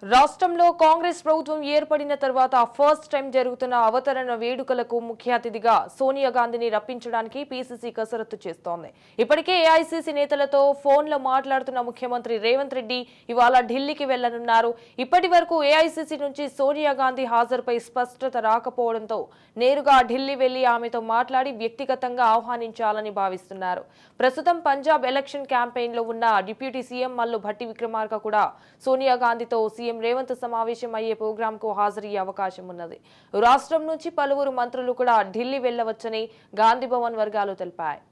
రాష్ట్రంలో కాంగ్రెస్ ప్రభుత్వం ఏర్పడిన తర్వాత ఫస్ట్ టైం జరుగుతున్న అవతరణ వేడుకలకు ముఖ్య అతిథిగా సోనియా గాంధీని రప్పించడానికి పీసీసీ కసరత్తు చేస్తోంది. ఇప్పటికే ఏఐసీసీ నేతలతో ఫోన్లో మాట్లాడుతున్న ముఖ్యమంత్రి రేవంత్ రెడ్డి ఇవాళ ఢిల్లీకి వెళ్లనున్నారు. ఇప్పటి వరకు ఏఐసీసీ నుంచి సోనియా గాంధీ హాజరుపై స్పష్టత రాకపోవడంతో నేరుగా ఢిల్లీ వెళ్లి ఆమెతో మాట్లాడి వ్యక్తిగతంగా ఆహ్వానించాలని భావిస్తున్నారు. ప్రస్తుతం పంజాబ్ ఎలక్షన్ క్యాంపెయిన్ లో ఉన్న డిప్యూటీ సీఎం మల్లు భట్టి విక్రమార్క కూడా సోనియా గాంధీతో సీఎం రేవంత్ సమావేశం అయ్యే ప్రోగ్రామ్ కు హాజరయ్యే అవకాశం ఉన్నది. రాష్ట్రం నుంచి పలువురు మంత్రులు కూడా ఢిల్లీ వెళ్లవచ్చని గాంధీ భవన్ వర్గాలు తెలిపాయి.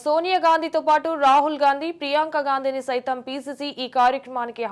సోనియా గాంధీతో పాటు రాహుల్ గాంధీ, ప్రియాంక గాంధీని సైతం పీసీసీ ఈ కార్యక్రమానికి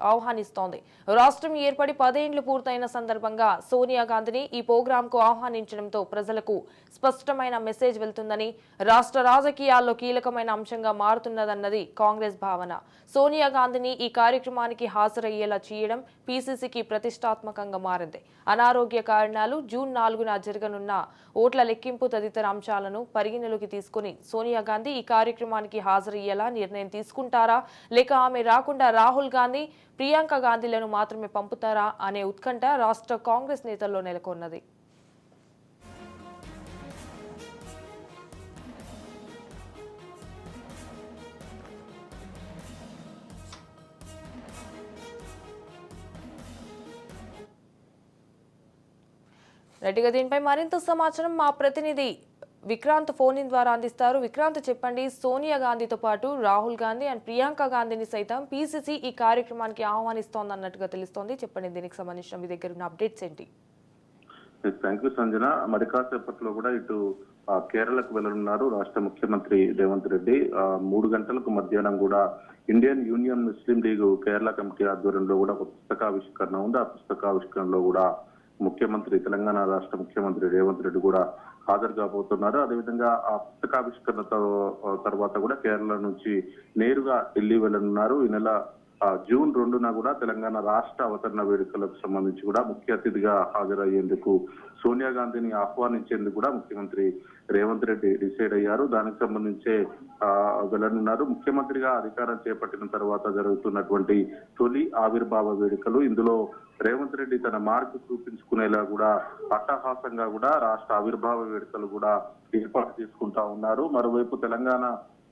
ఆహ్వానిస్తోంది. రాష్ట్రం ఏర్పడి 10 ఏళ్లు పూర్తయిన సందర్భంగా సోనియా గాంధీని ఈ ప్రోగ్రామ్ కు ఆహ్వానించడంతో ప్రజలకు స్పష్టమైన మెసేజ్ వెళ్తుందని, రాష్ట్ర రాజకీయాల్లో కీలకమైన అంశంగా మారుతున్నదన్నది కాంగ్రెస్ భావన. సోనియా గాంధీని ఈ కార్యక్రమానికి హాజరయ్యేలా చేయడం పీసీసీకి ప్రతిష్టాత్మకంగా మారింది. అనారోగ్య కారణాలు, జూన్ 4న జరగనున్న ఓట్ల లెక్కింపు తదితర అంశాలను పరిగణలోకి తీసుకుని సోనియా గాంధీ ఈ కార్యక్రమానికి హాజరయ్యేలా నిర్ణయం తీసుకుంటారా, లేక ఆమె రాకుండా రాహుల్ గాంధీ, ప్రియాంక గాంధీలను మాత్రమే పంపుతారా అనే ఉత్కంఠ రాష్ట్ర కాంగ్రెస్ నేతల్లో నెలకొన్నది. రెడ్డిగా దీనిపై మరింత సమాచారం మా ప్రతినిధి విక్రాంత్ ఫోన్ ఇన్ ద్వారా అందిస్తారు. విక్రాంత్, చెప్పండి, సోనియా గాంధీతో పాటు రాహుల్ గాంధీ అండ్ ప్రియాంక గాంధీని సైతం పీసీసీ ఈ కార్యక్రమానికి ఆహ్వానిస్తోంది అన్నట్టుగా తెలుస్తోంది. చెప్పండి, దీనికి సంబంధించిన మీ దగ్గర ఉన్న అప్డేట్స్ ఏంటి? Thank you Sanjana. మరి కాసేపట్లో కూడా ఇటు కేరళకు వెళ్లనున్నారు రాష్ట్ర ముఖ్యమంత్రి రేవంత్ రెడ్డి. 3 గంటలకు మధ్యాహ్నం కూడా ఇండియన్ యూనియన్ ముస్లిం లీగ్ కేరళ కమిటీ ఆధ్వర్యంలో కూడా ఒక పుస్తకావిష్కరణ ఉంది. ఆ పుస్తకావిష్కరణలో కూడా తెలంగాణ రాష్ట్ర ముఖ్యమంత్రి రేవంత్ రెడ్డి కూడా హాజరు కాబోతున్నారు. అదేవిధంగా ఆ పుస్తకావిష్కరణ తర్వాత కూడా కేరళ నుంచి నేరుగా ఢిల్లీ వెళ్లనున్నారు. ఈ నెల జూన్ 2న కూడా తెలంగాణ రాష్ట్ర అవతరణ వేడుకలకు సంబంధించి కూడా ముఖ్య అతిథిగా హాజరయ్యేందుకు సోనియా గాంధీని ఆహ్వానించేందుకు కూడా ముఖ్యమంత్రి రేవంత్ రెడ్డి డిసైడ్ అయ్యారు. దానికి సంబంధించే వెళ్లనున్నారు. ముఖ్యమంత్రిగా అధికారం చేపట్టిన తర్వాత జరుగుతున్నటువంటి తొలి ఆవిర్భావ వేడుకలు. ఇందులో రేవంత్ రెడ్డి తన మార్పు చూపించుకునేలా కూడా అట్టహాసంగా కూడా రాష్ట్ర ఆవిర్భావ వేడుకలు కూడా ఏర్పాటు చేసుకుంటా ఉన్నారు. మరోవైపు తెలంగాణ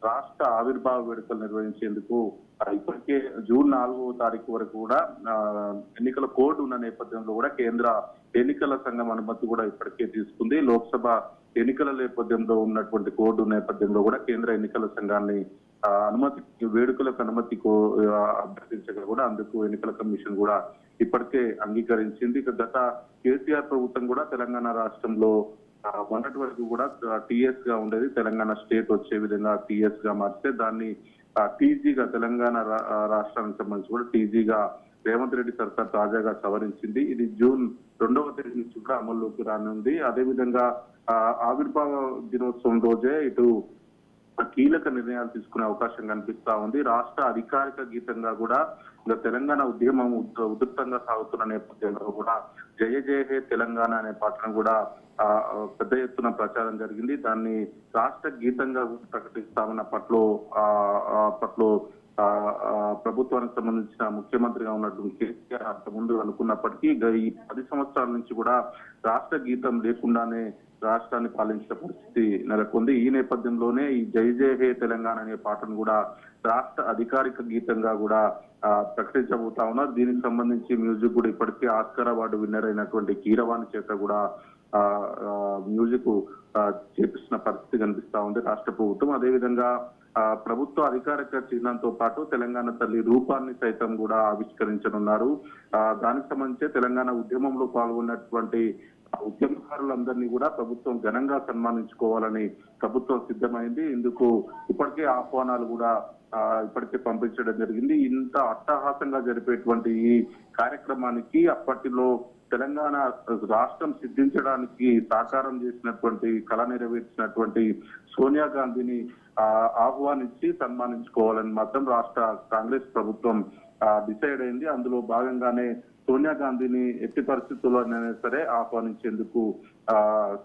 రాష్ట్ర ఆవిర్భావ వేడుకలు నిర్వహించేందుకు ఇప్పటికే జూన్ 4వ తారీఖు వరకు కూడా ఎన్నికల కోడ్ ఉన్న నేపథ్యంలో కూడా కేంద్ర ఎన్నికల సంఘం అనుమతి కూడా ఇప్పటికే తీసుకుంది. లోక్సభ ఎన్నికల నేపథ్యంలో ఉన్నటువంటి కోడ్ నేపథ్యంలో కూడా కేంద్ర ఎన్నికల సంఘాన్ని వేడుకలకు అనుమతి అభ్యర్థించగా కూడా అందుకు ఎన్నికల కమిషన్ కూడా ఇప్పటికే అంగీకరించింది. గత కేసీఆర్ ప్రభుత్వం కూడా తెలంగాణ రాష్ట్రంలో మొన్నటి వరకు కూడా టీఎస్ గా ఉండేది. తెలంగాణ స్టేట్ వచ్చే విధంగా టీఎస్ గా మార్చితే దాన్ని టీజీగా తెలంగాణ రాష్ట్రానికి సంబంధించి కూడా టీజీగా రేవంత్ రెడ్డి సర్కార్ తాజాగా సవరించింది. ఇది జూన్ 2వ తేదీ నుంచి కూడా అమల్లోకి రానుంది. అదేవిధంగా ఆవిర్భావ దినోత్సవం రోజే ఇటు కీలక నిర్ణయాలు తీసుకునే అవకాశం కనిపిస్తా ఉంది. రాష్ట్ర అధికారిక గీతంగా కూడా తెలంగాణ ఉద్యమం ఉధృతంగా సాగుతున్న నేపథ్యంలో కూడా జయ జయ హే తెలంగాణ అనే పాటను కూడా పెద్ద ఎత్తున ప్రచారం జరిగింది. దాన్ని రాష్ట్ర గీతంగా ప్రకటిస్తామన్న అప్పట్లో ప్రభుత్వానికి సంబంధించిన ముఖ్యమంత్రిగా ఉన్నటువంటి కేసీఆర్ అంత ముందు అనుకున్నప్పటికీ ఈ 10 సంవత్సరాల నుంచి కూడా రాష్ట్ర గీతం లేకుండానే రాష్ట్రాన్ని పాలించిన పరిస్థితి నెలకొంది. ఈ నేపథ్యంలోనే ఈ జై జయ హే తెలంగాణ అనే పాటను కూడా రాష్ట్ర అధికారిక గీతంగా కూడా ప్రకటించబోతా ఉన్నారు. దీనికి సంబంధించి మ్యూజిక్ కూడా ఇప్పటికే ఆస్కార్ అవార్డు విన్నర్ అయినటువంటి కీరవాణి చేత కూడా మ్యూజిక్ చేపిస్తున్న పరిస్థితి కనిపిస్తా ఉంది రాష్ట్ర ప్రభుత్వం. అదేవిధంగా ప్రభుత్వ అధికారిక చిహ్నంతో పాటు తెలంగాణ తల్లి రూపాన్ని సైతం కూడా ఆవిష్కరించనున్నారు. దానికి సంబంధించి తెలంగాణ ఉద్యమంలో పాల్గొన్నటువంటి ఉద్యమకారులందరినీ కూడా ప్రభుత్వం ఘనంగా సన్మానించుకోవాలని ప్రభుత్వం సిద్ధమైంది. ఇందుకు ఇప్పటికే ఆహ్వానాలు కూడా ఇప్పటికే పంపించడం జరిగింది. ఇంత అట్టహాసంగా జరిపేటువంటి ఈ కార్యక్రమానికి అప్పటిలో తెలంగాణ రాష్ట్రం సిద్ధించడానికి సాకారం చేసినటువంటి కళ నెరవేర్చినటువంటి సోనియా గాంధీని ఆహ్వానించి సన్మానించుకోవాలని మాత్రం రాష్ట్ర కాంగ్రెస్ ప్రభుత్వం డిసైడ్ అయింది. అందులో భాగంగానే సోనియా గాంధీని ఎట్టి పరిస్థితుల్లోనైనా సరే ఆహ్వానించేందుకు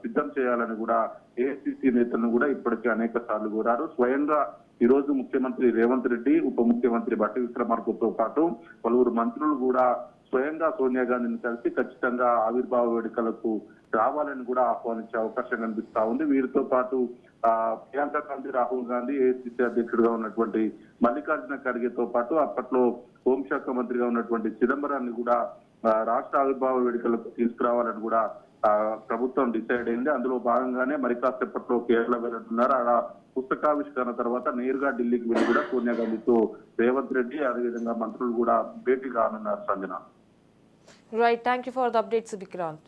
సిద్ధం చేయాలని కూడా ఏఐసిసి నేతలను కూడా ఇప్పటికే అనేక సార్లు కోరారు. స్వయంగా ఈ రోజు ముఖ్యమంత్రి రేవంత్ రెడ్డి, ఉప ముఖ్యమంత్రి బట్టి విక్రమార్కతో పాటు పలువురు మంత్రులు కూడా స్వయంగా సోనియా గాంధీని కలిసి ఖచ్చితంగా ఆవిర్భావ వేడుకలకు రావాలని కూడా ఆహ్వానించే అవకాశం కనిపిస్తా ఉంది. వీరితో పాటు ప్రియాంక గాంధీ, రాహుల్ గాంధీ, ఏఐసిసి అధ్యక్షుడిగా ఉన్నటువంటి మల్లికార్జున ఖర్గేతో పాటు అప్పట్లో హోంశాఖ మంత్రిగా ఉన్నటువంటి చిదంబరాన్ని కూడా రాష్ట్ర ఆవిర్భావ వేడుకలకు తీసుకురావాలని కూడా ప్రభుత్వం డిసైడ్ అయింది. అందులో భాగంగానే మరి కాసేపట్లో కేరళ వెళ్ళనున్నారు. ఆ పుస్తకావిష్కరణ తర్వాత నేరుగా ఢిల్లీకి వెళ్ళి కూడా సోనియా గాంధీతో రేవంత్ రెడ్డి అదేవిధంగా మంత్రులు కూడా భేటీ కానున్నారు. Sanjana. Right. Thank you for the updates, Vikrant.